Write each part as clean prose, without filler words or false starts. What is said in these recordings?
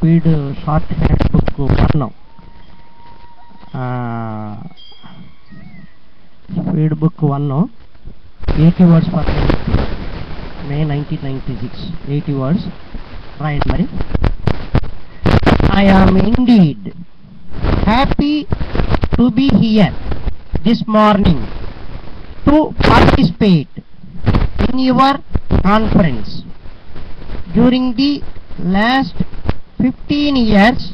speed shorthand book 1. Speed book 1, 80 words per minute, May 1996. 80 words. Right, Mari. I am indeed happy to be here this morning to participate in your conference. During the last 15 years,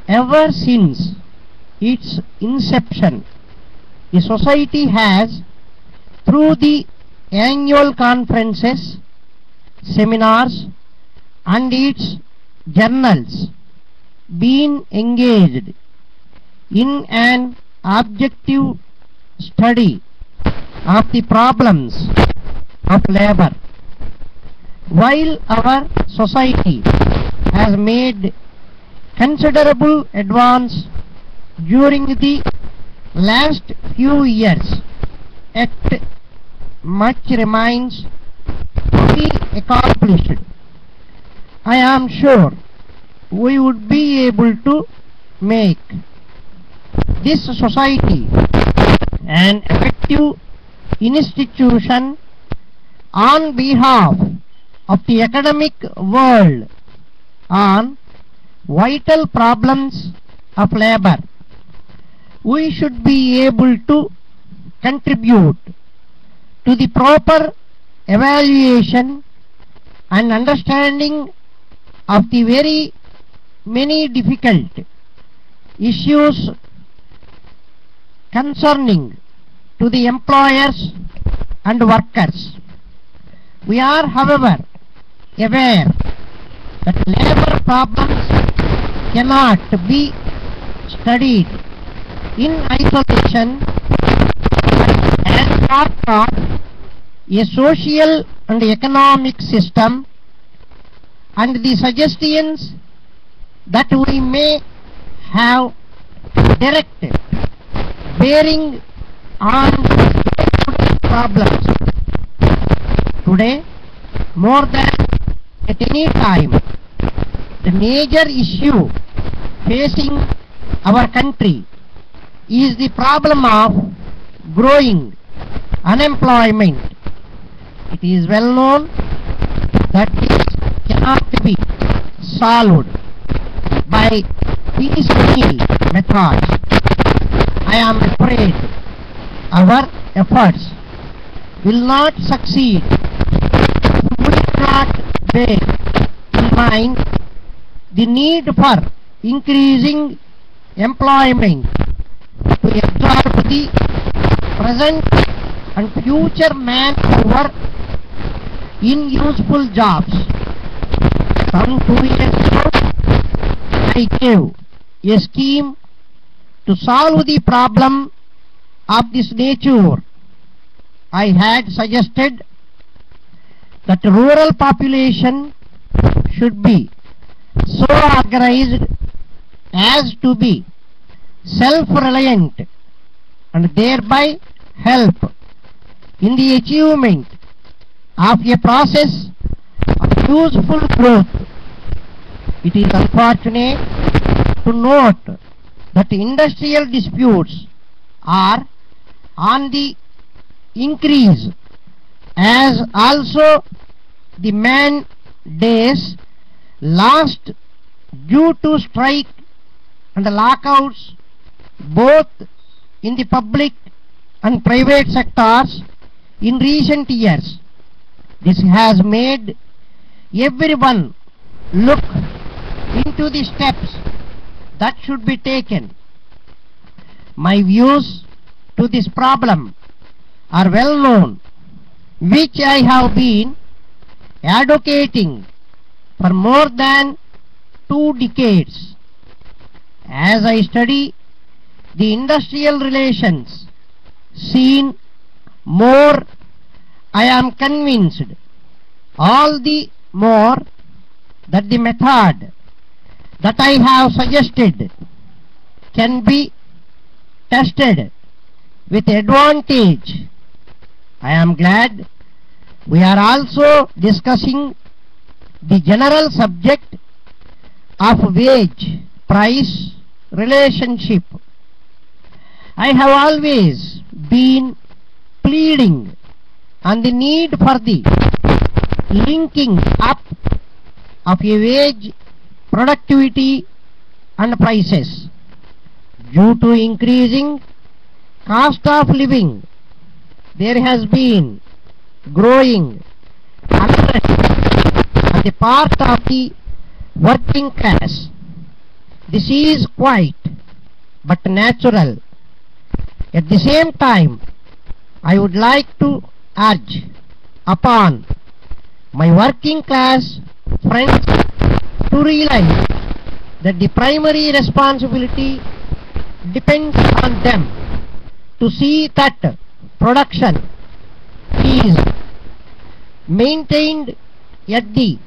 ever since its inception, the society has, through the annual conferences, seminars and its journals, been engaged in an objective study of the problems of labor. While our society has made considerable advance during the last few years, yet much remains to be accomplished. I am sure we would be able to make this society an effective institution on behalf of the academic world on vital problems of labor. We should be able to contribute to the proper evaluation and understanding of the very many difficult issues concerning to the employers and workers. We are, however, aware that labor problems cannot be studied in isolation as part of a social and economic system, and the suggestions that we may have direct bearing on problems. Today, more than at any time, the major issue facing our country is the problem of growing unemployment. It is well known that this cannot be solved by piecemeal methods. I am afraid our efforts will not succeed if we do not bear in mind the need for increasing employment to absorb the present and future manpower in useful jobs. Some 2 years ago, I gave a scheme to solve the problem of this nature. I had suggested that rural population should be so organized as to be self-reliant and thereby help in the achievement of a process of useful growth. It is unfortunate to note that industrial disputes are on the increase, as also the man days lost due to strike and lockouts both in the public and private sectors in recent years. This has made everyone look into the steps that should be taken. My views to this problem are well known, which I have been advocating for more than 2 decades. As I study the industrial relations seen more, I am convinced all the more that the method that I have suggested can be tested with advantage. I am glad we are also discussing the general subject of wage price relationship. I have always been pleading on the need for the linking up of a wage, productivity and prices. Due to increasing cost of living, there has been growing unrest on the part of the working class. This is quite but natural. At the same time, I would like to urge upon my working class friends to realize that the primary responsibility depends on them to see that production is maintained at the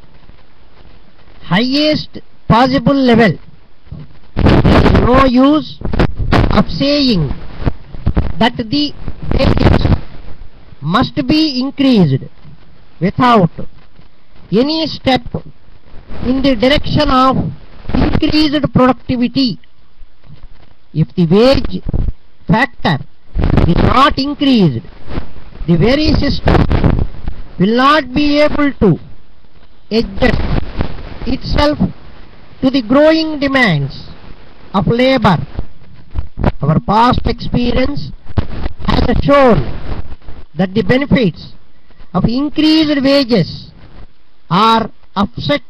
highest possible level. There is no use of saying that the wages must be increased without any step in the direction of increased productivity. If the wage factor is not increased, the very system will not be able to adjust itself to the growing demands of labor. Our past experience has shown that the benefits of increased wages are offset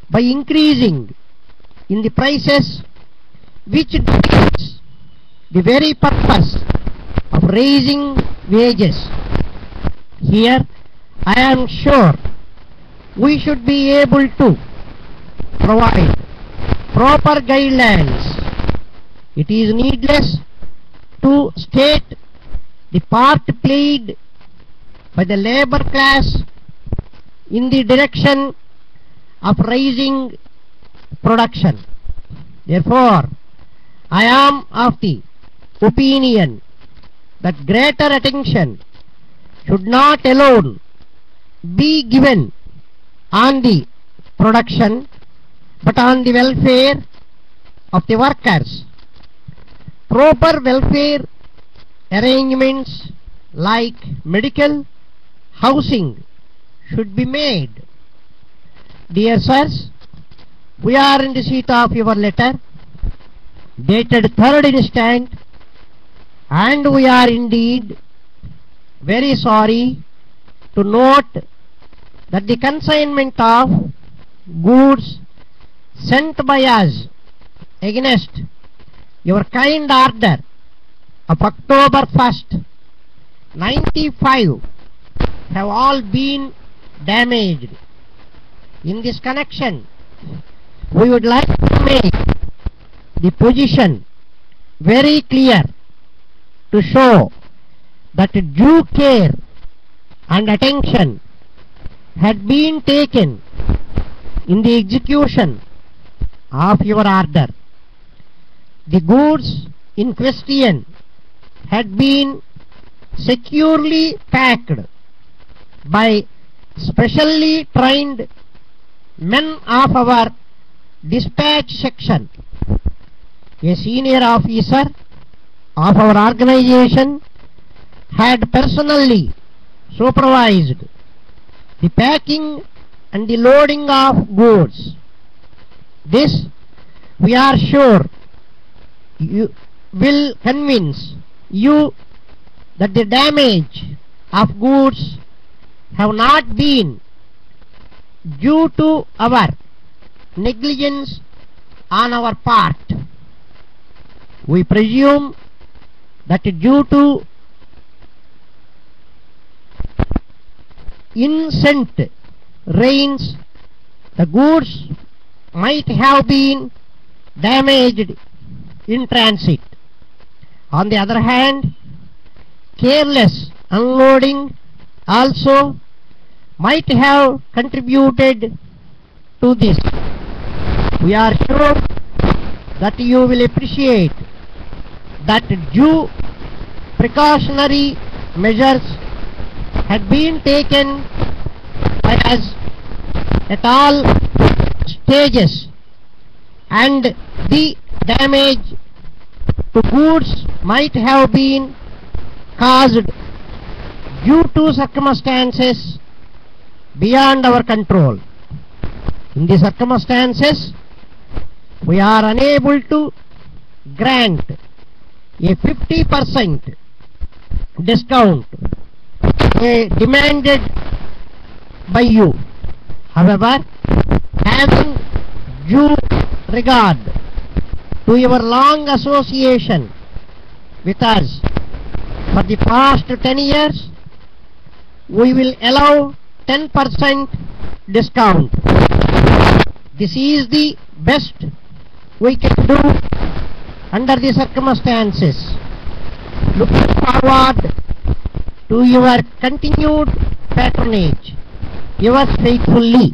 by increasing in the prices, which defeats the very purpose of raising wages. Here, I am sure we should be able to provide proper guidelines. It is needless to state the part played by the labor class in the direction of raising production. Therefore, I am of the opinion that greater attention should not alone be given on the production but on the welfare of the workers. Proper welfare arrangements like medical, housing should be made. Dear sirs, we are in receipt of your letter dated 3rd instant, and we are indeed very sorry to note that the consignment of goods sent by us against your kind order of October 1st, 95 have all been damaged. In this connection, we would like to make the position very clear to show that due care and attention had been taken in the execution of your order. The goods in question had been securely packed by specially trained men of our dispatch section. A senior officer of our organization had personally supervised the packing and the loading of goods. This, we are sure, will convince you that the damage of goods have not been due to our negligence on our part. We presume that due to incessant rains, the goods might have been damaged in transit. On the other hand, careless unloading also might have contributed to this. We are sure that you will appreciate that due precautionary measures had been taken by us at all stages and the damage to goods might have been caused due to circumstances beyond our control. In the circumstances, we are unable to grant a 50% discount demanded by you. However, having due regard to your long association with us for the past 10 years, we will allow 10% discount. This is the best we can do under the circumstances. Looking forward to your continued patronage. Yours faithfully,